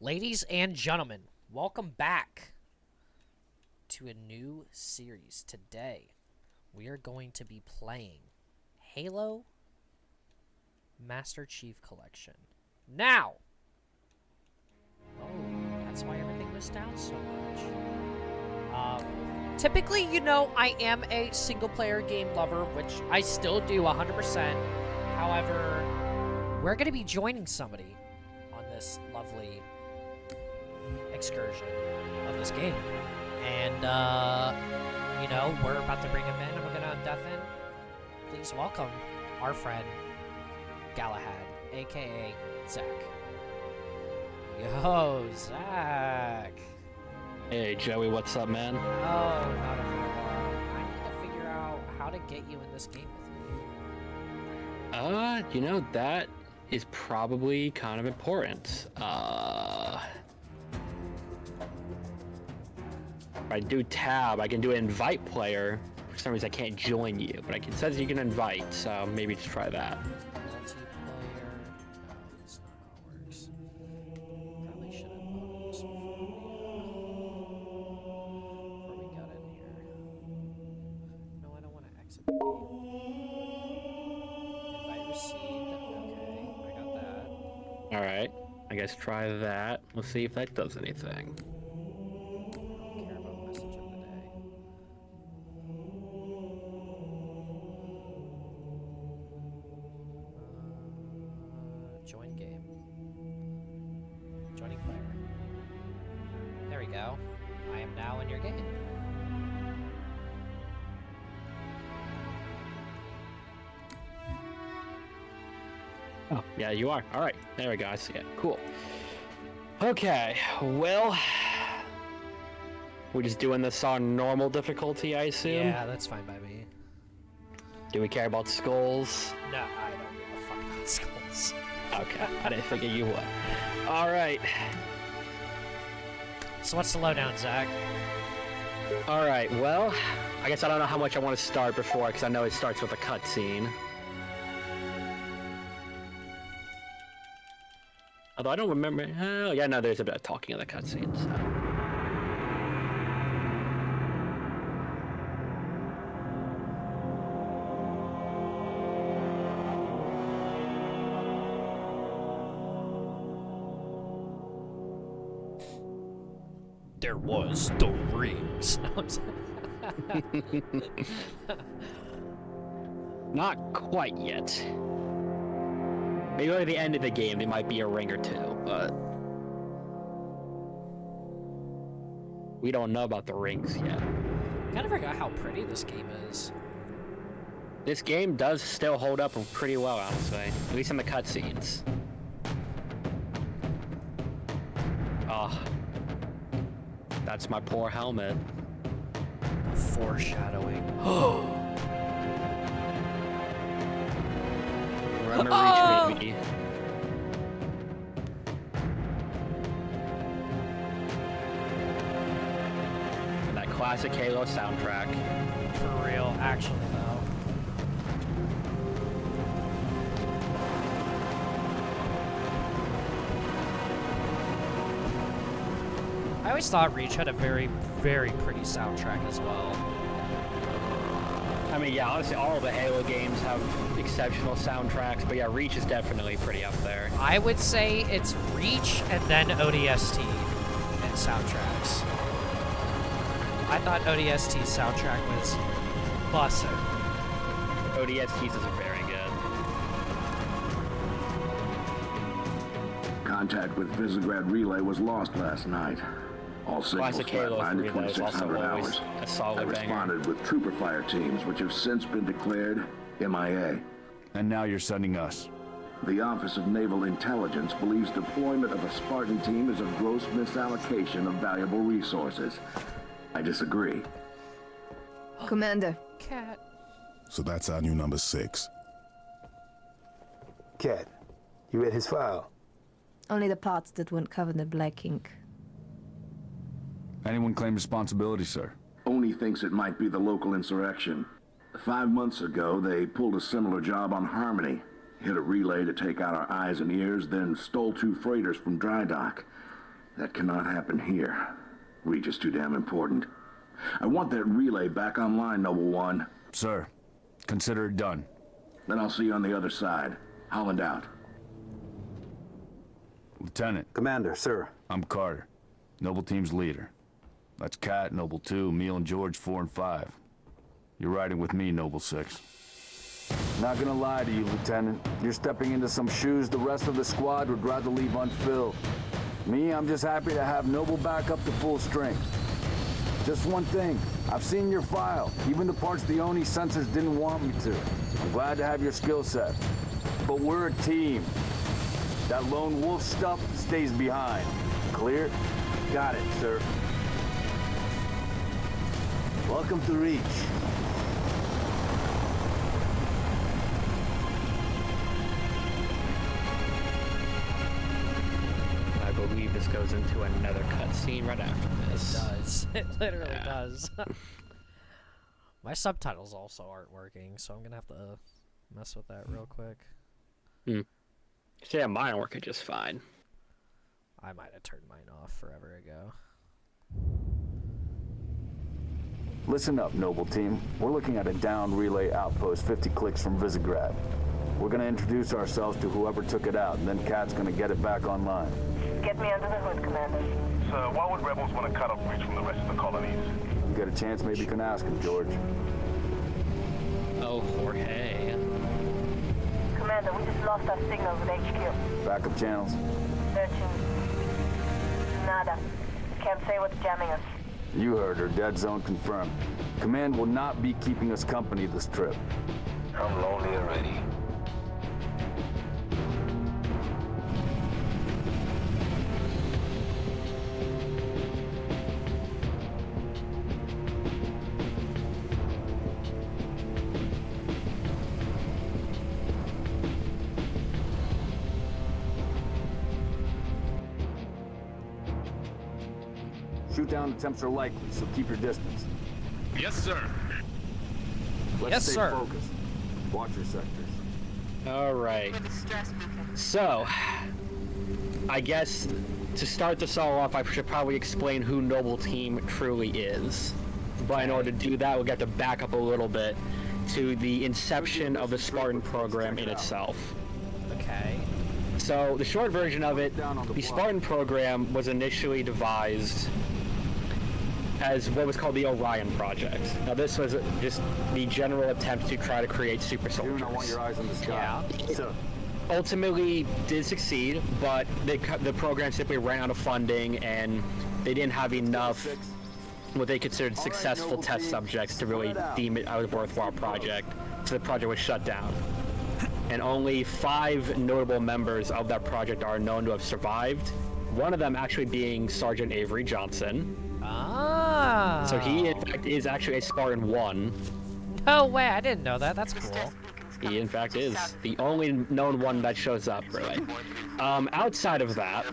Ladies and gentlemen, welcome back to a new series. Today, we are going to be playing Halo Master Chief Collection. Now, that's why everything was down so much. Typically, I am a single-player game lover, which I still do 100%. However, we're going to be joining somebody on this lovely excursion of this game. And, we're about to bring him in, and we're going to death in. Please welcome our friend, Galahad, a.k.a. Zach. Yo, Zach. Hey, Joey, what's up, man? Oh, not a while. I need to figure out how to get you in this game with me. That is probably kind of important. If I do tab, I can do invite player. For some reason, I can't join you, but it says you can invite, so maybe just try that. Multiplayer. No, that's not how it works. Probably should have loaded this before we got in here. No, I don't want to exit the game. Invite received. Okay, I got that. All right, I guess try that. Let's see if that does anything. Join game. Joining player. There we go. I am now in your game. Oh, yeah, you are. All right, there we go. I see it. Cool. Okay, well, we're just doing this on normal difficulty, I assume? Yeah, that's fine by me. Do we care about skulls? No, I don't give a fuck about skulls. Okay, I didn't figure you would. All right. So what's the lowdown, Zach? All right, well, I guess I don't know how much I want to start before, because I know it starts with a cutscene. Although I don't remember. Oh, yeah, no, there's a bit of talking in the cutscene, so. There was the rings. Not quite yet. Maybe at the end of the game, there might be a ring or two, but we don't know about the rings yet. I kind of forgot how pretty this game is. This game does still hold up pretty well, honestly. At least in the cutscenes. Oh. That's my poor helmet. Foreshadowing. Remember Reach me. And that classic Halo soundtrack. For real, actually though. I always thought Reach had a very, very pretty soundtrack as well. I mean, yeah, honestly, all the Halo games have exceptional soundtracks, but yeah, Reach is definitely pretty up there. I would say it's Reach and then ODST and soundtracks. I thought ODST's soundtrack was bussin'. ODST's is very good. Contact with Visegrad Relay was lost last night. All signals flatlined at 2600 hours. I responded with trooper fire teams, which have since been declared MIA. And now you're sending us. The Office of Naval Intelligence believes deployment of a Spartan team is a gross misallocation of valuable resources. I disagree. Commander. Cat. So that's our new number 6. Cat, you read his file? Only the parts that weren't covered in black ink. Anyone claim responsibility, sir? Oni thinks it might be the local insurrection. 5 months ago, they pulled a similar job on Harmony. Hit a relay to take out our eyes and ears, then stole 2 freighters from dry dock. That cannot happen here. Reach is too damn important. I want that relay back online, Noble One. Sir, consider it done. Then I'll see you on the other side. Holland out. Lieutenant, Commander, sir. I'm Carter, Noble Team's leader. That's Kat, Noble 2, Emil and George 4 and 5. You're riding with me, Noble 6. Not gonna lie to you, Lieutenant. You're stepping into some shoes the rest of the squad would rather leave unfilled. Me, I'm just happy to have Noble back up to full strength. Just one thing, I've seen your file, even the parts the Oni sensors didn't want me to. I'm glad to have your skill set. But we're a team. That lone wolf stuff stays behind. Clear? Got it, sir. Welcome to Reach. I believe this goes into another cutscene right after this. It does. It literally does. My subtitles also aren't working, so I'm gonna have to mess with that real quick. Yeah, mine are working just fine. I might have turned mine off forever ago. Listen up, Noble Team. We're looking at a down relay outpost 50 clicks from Visegrad. We're gonna introduce ourselves to whoever took it out, and then Kat's gonna get it back online. Get me under the hood, Commander. Sir, why would rebels want to cut off Reach from the rest of the colonies? You get a chance, maybe you can ask him, George. Oh, Jorge. Commander, we just lost our signals at HQ. Backup channels. Searching. Nada. Can't say what's jamming us. You heard her. Dead zone confirmed. Command will not be keeping us company this trip. I'm lonely already. Shoot-down attempts are likely, so keep your distance. Yes, sir. Let's Yes, stay sir. focused. Watch your sectors. Alright. So, I guess to start this all off, I should probably explain who Noble Team truly is. But in order to do that, we'll have to back up a little bit to the inception of the Spartan program in itself. Okay. So, the short version of it, the Spartan program was initially devised as what was called the Orion Project. Now, this was just the general attempt to try to create super soldiers. June, I want your eyes on the sky. Yeah. Sir. Ultimately did succeed, but the program simply ran out of funding and they didn't have enough what they considered successful test subjects to really deem it a worthwhile project, so the project was shut down. And only 5 notable members of that project are known to have survived, one of them actually being Sergeant Avery Johnson. Ah. So he, in fact, is actually a Spartan 1. No way, I didn't know that. That's cool. He, in fact, is the only known one that shows up, really. Outside of that,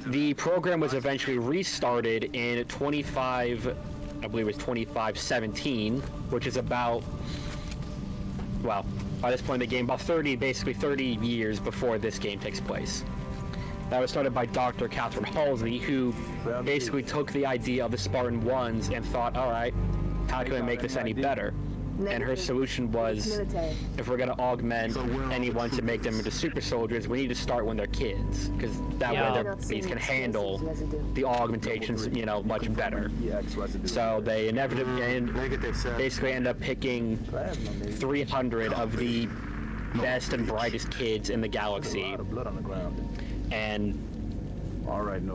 the program was eventually restarted in 2517, which is about, well, by this point in the game, about 30 years before this game takes place. That was started by Dr. Catherine Halsey, who basically took the idea of the Spartan 1s and thought, all right, how can we make this any better? And her solution was, if we're going to augment anyone to make them into super soldiers, we need to start when they're kids, because that way their bodies can handle the augmentations, you know, much better. So they inevitably basically end up picking 300 of the best and brightest kids in the galaxy and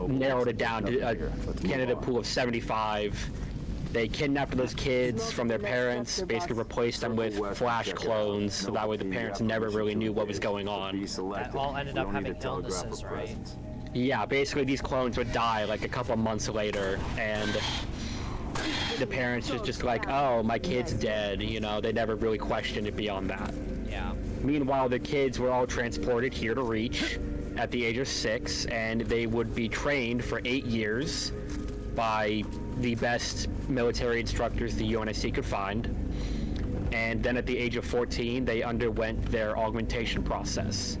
narrowed it down to a candidate pool of 75. They kidnapped those kids from their parents, basically replaced them with Flash clones, so that way the parents never really knew what was going on. That all ended up having illnesses, right? Yeah, basically these clones would die like a couple of months later, and the parents just like, oh, my kid's dead, you know, they never really questioned it beyond that. Yeah. Meanwhile, the kids were all transported here to Reach at the age of 6, and they would be trained for 8 years by the best military instructors the UNSC could find. And then at the age of 14, they underwent their augmentation process.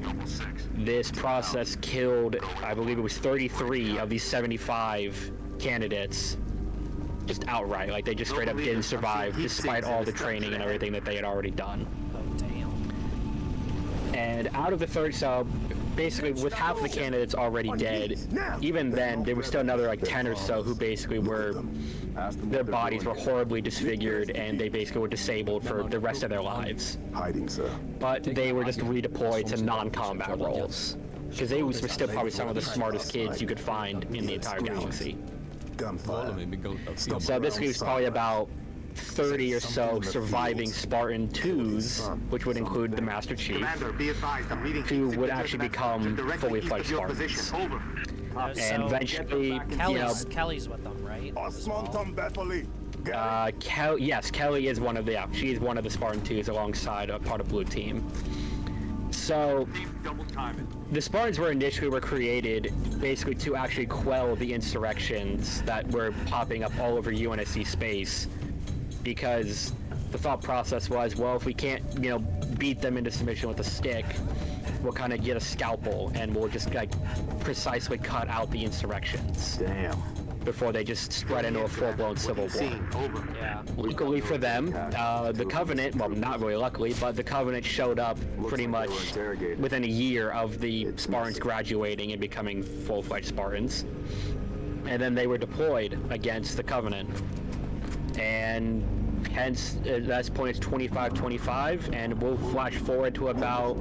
This process killed, I believe it was 33 of these 75 candidates just outright. Like, they just straight up didn't survive despite all the training and everything that they had already done. Oh, damn. And out of the 30, so basically with half the candidates already dead, even then there was still another like 10 or so who basically were, their bodies were horribly disfigured and they basically were disabled for the rest of their lives. Hiding, sir. But they were just redeployed to non-combat roles. Because they were still probably some of the smartest kids you could find in the entire galaxy. Gunfire. So this was probably about 30 or so surviving Spartan 2s, which would include the Master Chief, who would actually become fully fledged Spartans. And eventually, Kelly's with them, right? Yes, Kelly is one of the, she is one of the Spartan 2s alongside a part of Blue Team. So, the Spartans were created basically to actually quell the insurrections that were popping up all over UNSC space, because the thought process was, well, if we can't, beat them into submission with a stick, we'll kind of get a scalpel and we'll just like precisely cut out the insurrections. Damn. Before they just spread into a full-blown civil war. Yeah. Luckily for them, the Covenant, well, not really luckily, but the Covenant showed up pretty much within a year of the Spartans graduating and becoming full-fledged Spartans. And then they were deployed against the Covenant. And hence, at this point, it's 25-25, and we'll flash forward to about,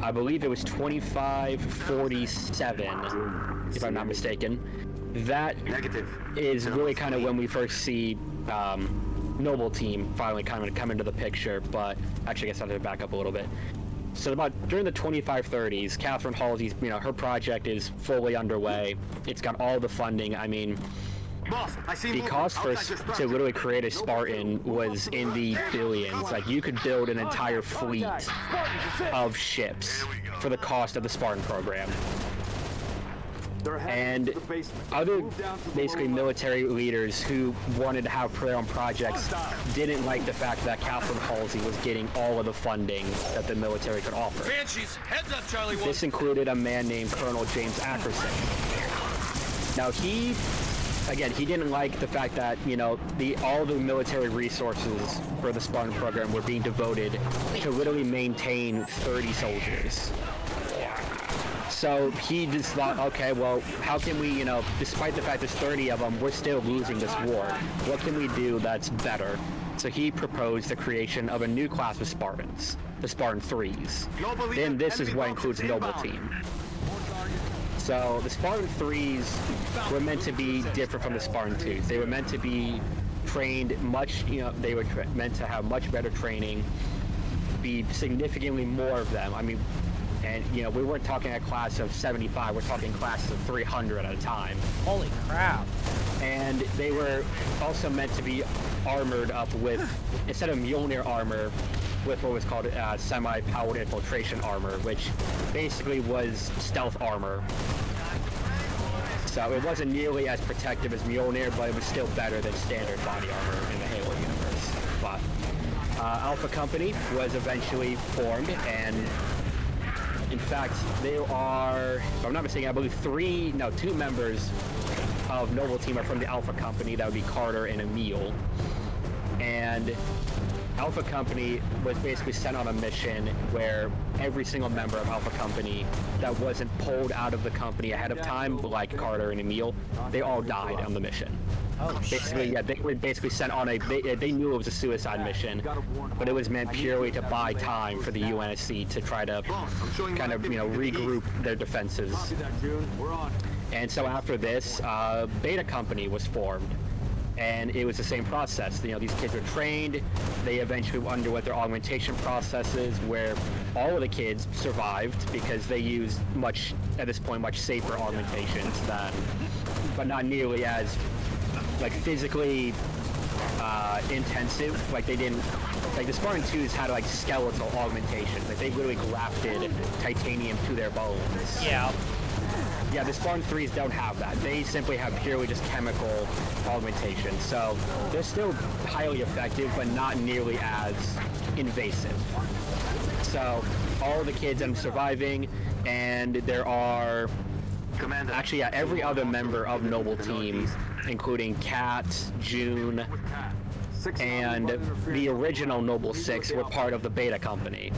I believe it was 25-47, if I'm not mistaken. That is really kind of when we first see Noble Team finally kind of come into the picture, but actually I guess I have to back up a little bit. So about during the 25-30s, Catherine Halsey's, her project is fully underway. It's got all the funding. I mean, the cost to literally create a Spartan was in the billions. Like, you could build an entire fleet of ships for the cost of the Spartan program. And other basically military leaders who wanted to have their own projects didn't like the fact that Catherine Halsey was getting all of the funding that the military could offer. Heads up, Charlie. This included a man named Colonel James Ackerson. Now he didn't like the fact that, all the military resources for the Spartan program were being devoted to literally maintain 30 soldiers. So he just thought, okay, well, how can we, despite the fact there's 30 of them, we're still losing this war. What can we do that's better? So he proposed the creation of a new class of Spartans, the Spartan 3s. Then this is what includes Noble Team. So the Spartan 3s were meant to be different from the Spartan 2s. They were meant to be trained much, they were meant to have much better training, be significantly more of them. I mean, and, we weren't talking a class of 75, we're talking classes of 300 at a time. Holy crap. And they were also meant to be armored up with, instead of Mjolnir armor, with what was called semi-powered infiltration armor, which basically was stealth armor. So it wasn't nearly as protective as Mjolnir, but it was still better than standard body armor in the Halo universe. But Alpha Company was eventually formed, and in fact, they are, if I'm not mistaken, I believe two members of Noble Team are from the Alpha Company. That would be Carter and Emil. And Alpha Company was basically sent on a mission where every single member of Alpha Company that wasn't pulled out of the company ahead of time, like Carter and Emil, they all died on the mission. Oh, basically, shit. yeah, they were basically sent on they knew it was a suicide mission, but it was meant purely to buy time for the UNSC to try to kind of, regroup their defenses. And so after this, Beta Company was formed. And it was the same process. These kids were trained. They eventually underwent their augmentation processes where all of the kids survived because they used much safer augmentations but not nearly as physically intensive. They didn't, the Spartan 2s had skeletal augmentation. They literally grafted titanium to their bones. Yeah. Yeah, the Spartan 3s don't have that. They simply have purely just chemical augmentation. So they're still highly effective, but not nearly as invasive. So all the kids end up surviving, and there are actually every other member of Noble Team, including Kat, June, and the original Noble 6 were part of the Beta Company.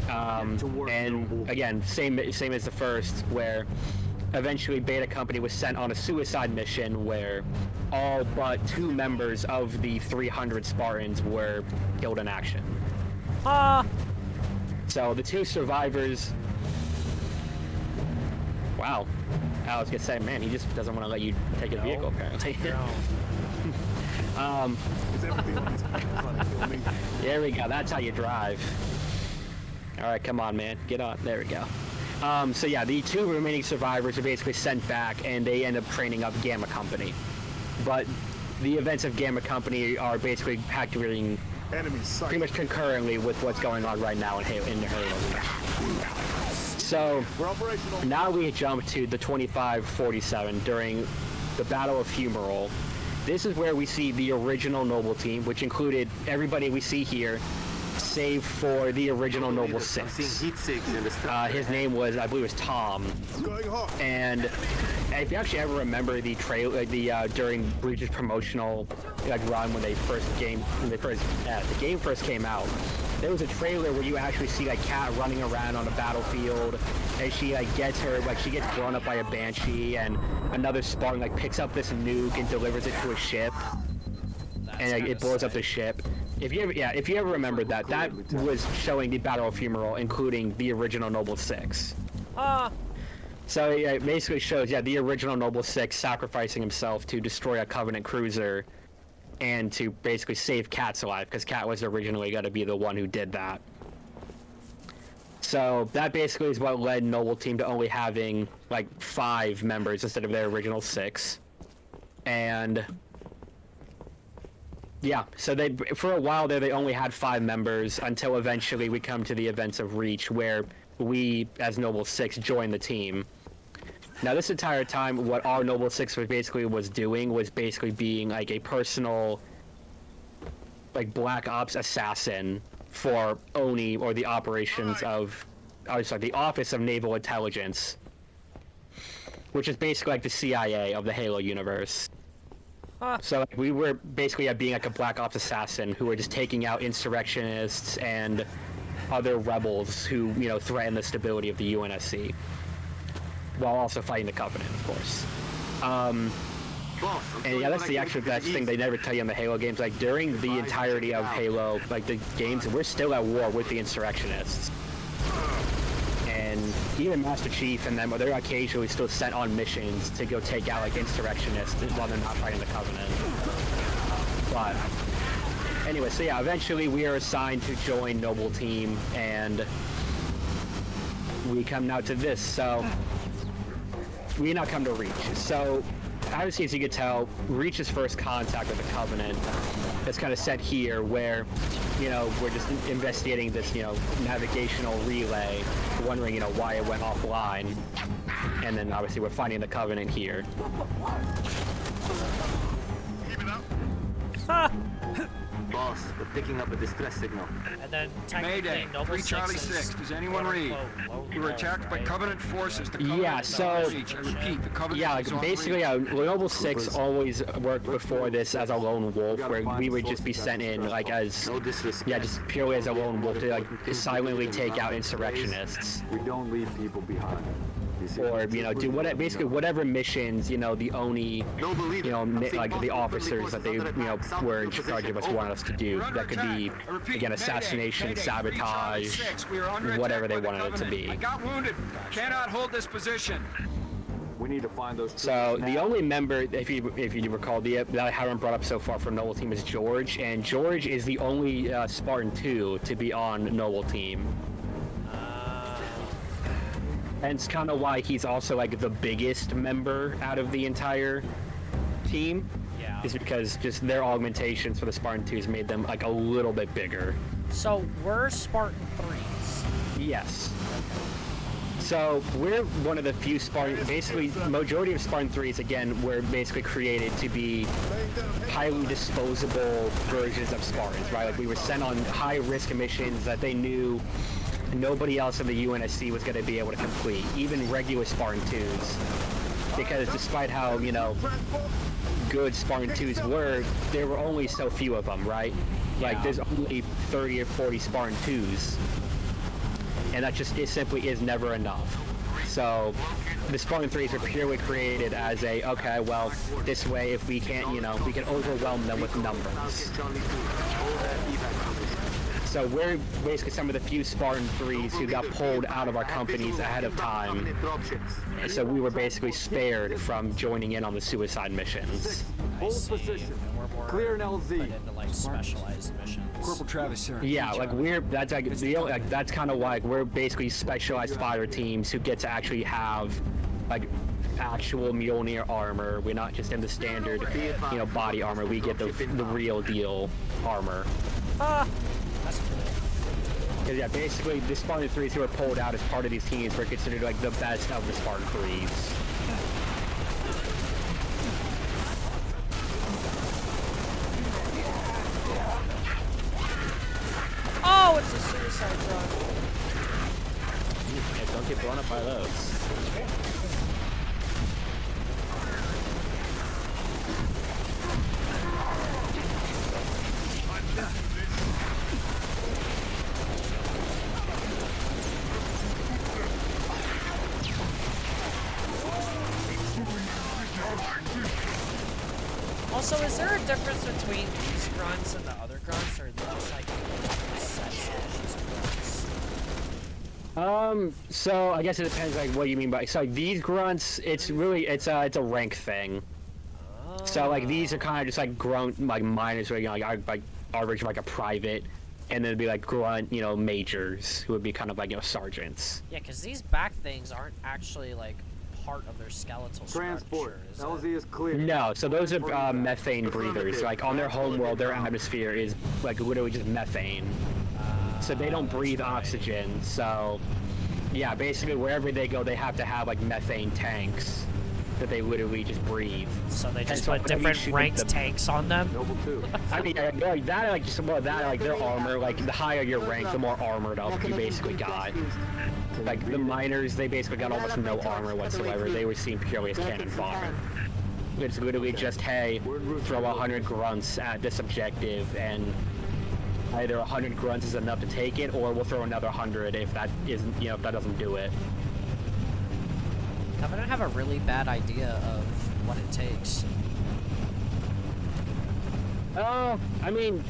And again, same as the first, where eventually Beta Company was sent on a suicide mission where all but 2 members of the 300 Spartans were killed in action. So the 2 survivors... Wow. I was gonna say, man, he just doesn't want to let you take a vehicle, apparently. There we go, that's how you drive. Alright, come on, man. Get on. There we go. So yeah, the 2 remaining survivors are basically sent back, and they end up training up Gamma Company. But the events of Gamma Company are basically happening pretty much concurrently with what's going on right now in the Halo. So now we jump to the 2547 during the Battle of Fumarole. This is where we see the original Noble Team, which included everybody we see here, save for the original Noble 6. His name was, I believe, it was Tom. And if you actually ever remember the trailer, during Breach's promotional run when the game first came out, there was a trailer where you actually see Kat running around on a battlefield, and she gets blown up by a Banshee, and another Spartan picks up this nuke and delivers it to a ship, and it blows up the ship. If you ever remembered that was showing the Battle of Fumarole, including the original Noble 6. So it basically shows, the original Noble 6 sacrificing himself to destroy a Covenant cruiser and to basically save Kat's life, because Kat was originally going to be the one who did that. So that basically is what led Noble Team to only having 5 members instead of their original 6. And yeah, so for a while there they only had 5 members until eventually we come to the events of Reach, where we as Noble 6 join the team. Now this entire time, what our Noble 6 was doing was basically being a personal Black Ops assassin for ONI, or the operations of, the Office of Naval Intelligence, which is basically the CIA of the Halo universe. So we were basically being a Black Ops assassin who were just taking out insurrectionists and other rebels who, threaten the stability of the UNSC, while also fighting the Covenant, of course. And yeah, that's the actual best thing they never tell you in the Halo games. During the entirety of Halo, the games, we're still at war with the insurrectionists. And even Master Chief and them, they're occasionally still sent on missions to go take out insurrectionists while they're not fighting the Covenant. But anyway, so yeah, eventually we are assigned to join Noble Team, and we come now to this. So we now come to Reach. So obviously, as you can tell, Reach's first contact with the Covenant is kind of set here, where, we're just investigating this, navigational relay, wondering, why it went offline, and then obviously we're finding the Covenant here. Keep it up. Boss, we're picking up a distress signal. And then Mayday, Noble 3 Charlie 6. Does anyone read? We were attacked by Covenant forces. The Covenant is on Reach. I repeat, the Covenant is on basically, Noble 6 always worked before this as a lone wolf, where we would just be sent in just purely as a lone wolf to silently take out insurrectionists. We don't leave people behind. Or, do whatever missions, the ONI, the officers that they, were in charge of us wanted us to do. That could be, again, assassination, sabotage, whatever they wanted it to be. I got wounded. Cannot hold this position. We need to find those. So the only member, if you recall, that I haven't brought up so far from Noble Team is George, and George is the only Spartan 2 to be on Noble Team. And it's kind of why he's also the biggest member out of the entire team. Yeah. Is because just their augmentations for the Spartan 2s made them a little bit bigger. So we're Spartan 3s. Yes. So we're one of the few Spartan, basically majority of Spartan 3s again were basically created to be highly disposable versions of Spartans, right? Like we were sent on high risk missions that they knew nobody else in the UNSC was going to be able to complete, even regular Spartan 2s. Because despite how, you know, good Spartan 2s were, there were only so few of them, right? Like there's only 30 or 40 Spartan 2s. And that just, it simply is never enough. So the Spartan 3s are purely created as a, okay, well, this way if we can't, you know, we can overwhelm them with numbers. So we're basically some of the few Spartan 3s who got pulled out of our companies ahead of time. And so we were basically spared from joining in on the suicide missions. Hold position. Clear an LZ. Into, like, specialized missions. Corporal Travis, sir. Yeah, like that's like that's kind of why we're basically specialized fighter teams who get to actually have like actual Mjolnir armor. We're not just in the standard, you know, body armor. We get the real deal armor. That's cool. Because yeah, basically the Spartan 3s who were pulled out as part of these teams were considered like the best of the Spartan 3s. Oh, it's a suicide drone. Yeah, don't get blown up by those. Also, is there a difference between these grunts and the other grunts, or are they just like set species of grunts? So I guess it depends like what you mean by, so like, these grunts, it's really, it's a rank thing. So like these are kind of just like grunt, like minors, where, you know, like average like a private, and then it'd be like grunt, you know, majors, who would be kind of like, you know, sergeants. Yeah, because these back things aren't actually like part of their skeletal Transport. structure. LZ is clear. No, so those are methane breathers. Like on their home world, their atmosphere is like literally just methane. So they don't breathe oxygen. So yeah, basically wherever they go, they have to have like methane tanks that they literally just breathe. So they just put different ranked tanks on them? Noble 2. I mean, like that, like just more that, like their armor, like the higher your rank, the more armored up you basically got. Like the miners, they basically got almost no armor whatsoever. They were seen purely as cannon fodder. It's literally just, hey, throw 100 grunts at this objective, and either 100 grunts is enough to take it, or we'll throw another 100 if that isn't, you know, if that doesn't do it. Covenant have a really bad idea of what it takes. I mean,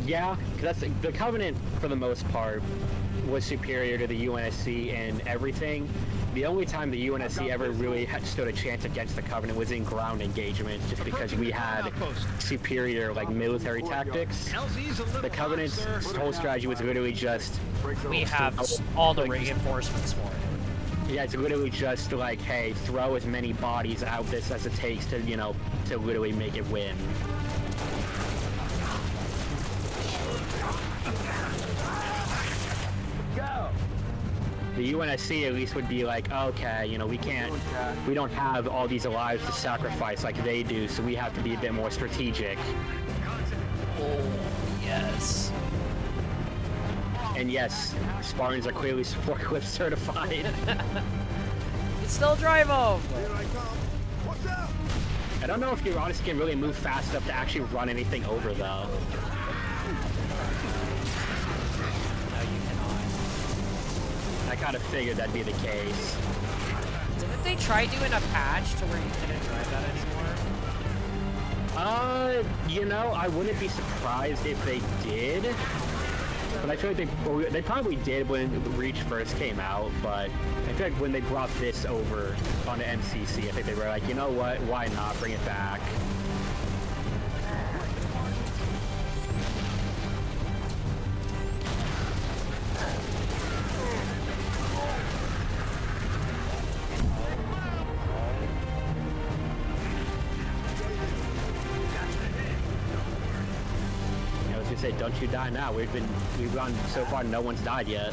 yeah, because that's the Covenant for the most part was superior to the UNSC in everything. The only time the UNSC ever really stood a chance against the Covenant was in ground engagements, just because we had superior like military tactics. The Covenant's whole strategy was literally just, we have all the reinforcements for it. Yeah, it's literally just like, hey, throw as many bodies out this as it takes to, you know, to literally make it win. The UNSC at least would be like, okay, you know, we don't have all these lives to sacrifice like they do, so we have to be a bit more strategic. Oh, yes. And yes, Spartans are clearly forklift certified. You can still drive them! I don't know if you honestly can really move fast enough to actually run anything over, though. I kind of figured that'd be the case. Didn't they try doing a patch to where you couldn't drive that anymore? You know, I wouldn't be surprised if they did. But I feel like they probably did when Reach first came out, but I feel like when they brought this over on the MCC, I think they were like, you know what, why not bring it back? Say, don't you die now. We've gone so far, no one's died yet.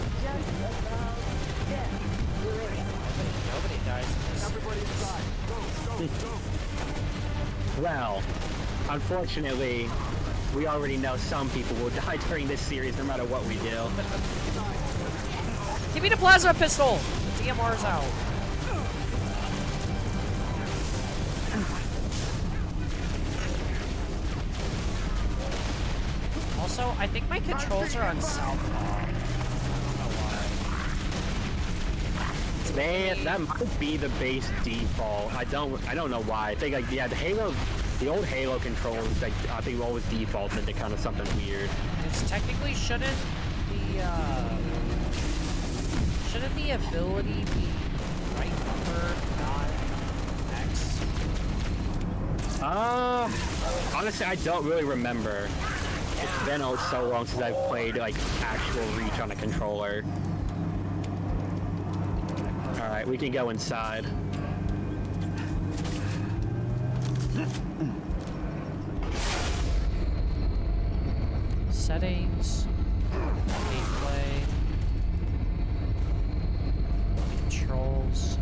Well, unfortunately, we already know some people will die during this series no matter what we do. Give me the plasma pistol! The DMR's out. Also, I think my controls are on southpaw. That might be the base default. I don't know why. I think, like, yeah, the old Halo controls, like, I think always default into kind of something weird. It's technically shouldn't the ability be right bumper, not X? Honestly, I don't really remember. It's been so long since I've played, like, actual Reach on a controller. Alright, we can go inside. Settings, gameplay, controls.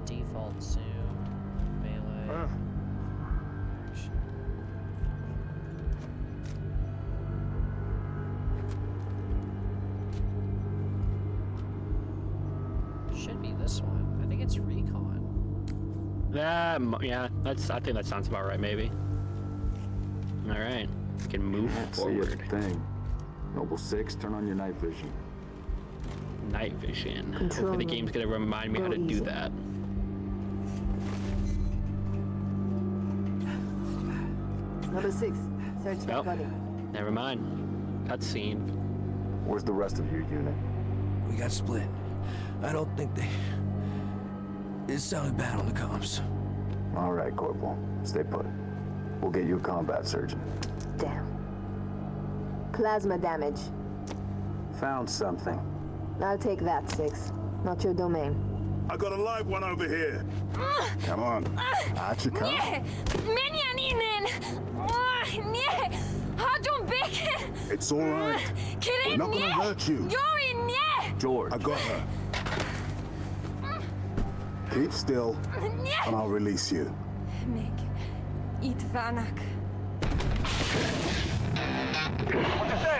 Default zoom, melee. Should be this one. I think it's recon. Yeah, I think that sounds about right, maybe. Alright, we can move forward. Thing. Noble 6, turn on your night vision. Night vision. Hopefully the game's gonna remind me how to do that. Number 6, search the body. Never mind. Cutscene. Where's the rest of your unit? We got split. I don't think they... It sounded bad on the comms. All right, Corporal. Stay put. We'll get you a combat surgeon. Damn. Plasma damage. Found something. I'll take that, 6. Not your domain. I got a live one over here. Come on. Out you come. It's all right. We're not gonna hurt you. George. I got her. Keep still, and I'll release you. What's that?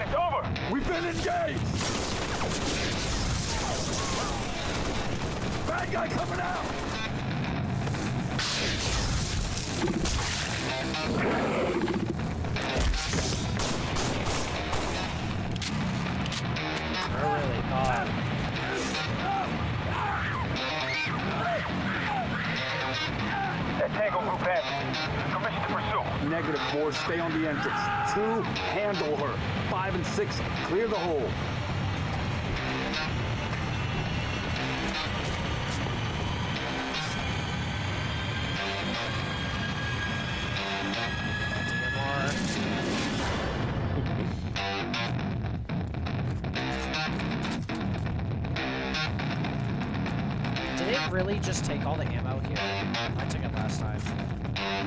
It's over! We've been engaged! Bad guy coming out! Really hot. That Tango group has permission to pursue. -4, stay on the entrance. 2, handle her. 5 and 6, clear the hole. Did it really just take all the ammo here? I took it last time.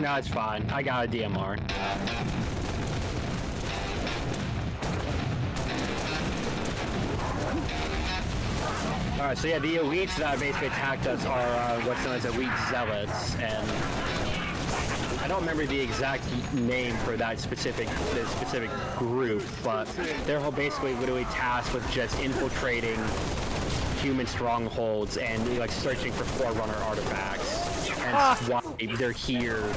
No, it's fine. I got a DMR. Alright, so yeah, the elites that basically attacked us are what's known as elite zealots, and I don't remember the exact name for that specific group, but they're basically literally tasked with just infiltrating human strongholds and like searching for Forerunner artifacts, and why they're here.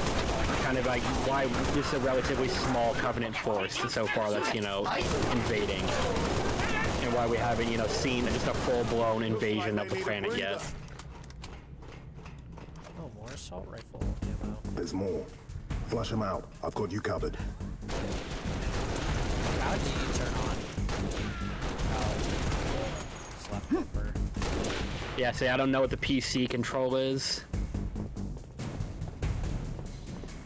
Kind of like why this is a relatively small Covenant force so far that's, you know, invading, and why we haven't, you know, seen just a full-blown invasion of the planet yet. Oh, more assault rifle ammo. There's more. Flush them out. I've got you covered. How do you turn on? Oh, it's left bumper. Yeah, see, I don't know what the PC control is.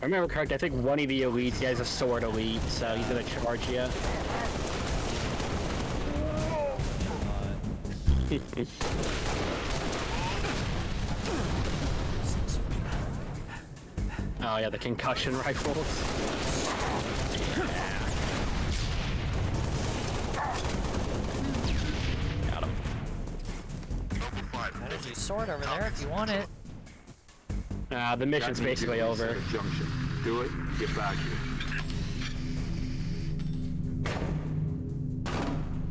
I remember correct, I think one of the elites, he has a sword elite, so he's gonna charge you. Oh yeah, the concussion rifles. Got him. Energy sword over there if you want it. The mission's basically over. Junction. Do it, get back here.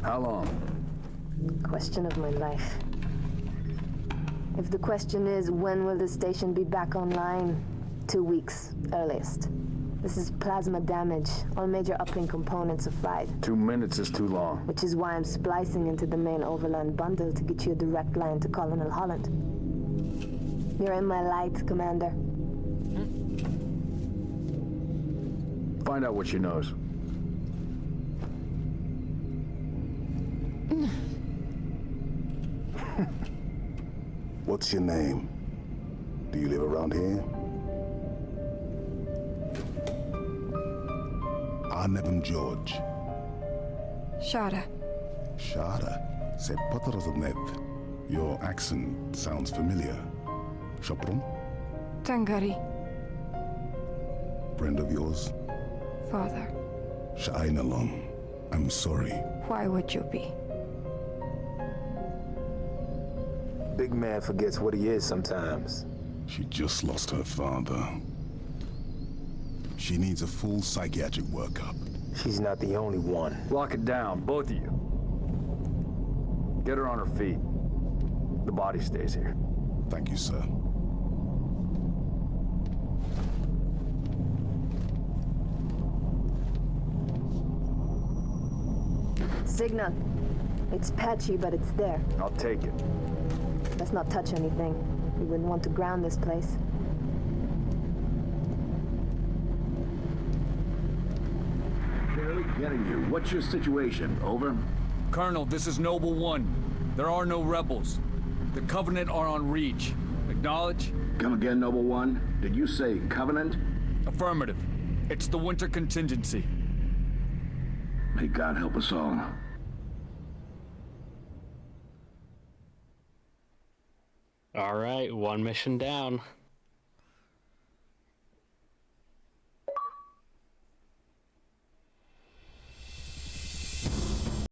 How long? Question of my life. If the question is, when will the station be back online? 2 weeks, earliest. This is plasma damage. All major uplink components are fried. 2 minutes is too long. Which is why I'm splicing into the main overland bundle to get you a direct line to Colonel Holland. You're in my light, Commander. Find out what she knows. What's your name? Do you live around here? Arnhem George. Shada. Shada. C'est pas rozumiew. Your accent sounds familiar. Shopron? Tangari. Friend of yours? Father. Sha'ainalon. I'm sorry. Why would you be? Big man forgets what he is sometimes. She just lost her father. She needs a full psychiatric workup. She's not the only one. Lock it down, both of you. Get her on her feet. The body stays here. Thank you, sir. Signal. It's patchy, but it's there. I'll take it. Let's not touch anything. We wouldn't want to ground this place. Barely getting you. What's your situation? Over? Colonel, this is Noble 1. There are no rebels. The Covenant are on Reach. Acknowledge? Come again, Noble One. Did you say Covenant? Affirmative. It's the winter contingency. May God help us all. All right, one mission down.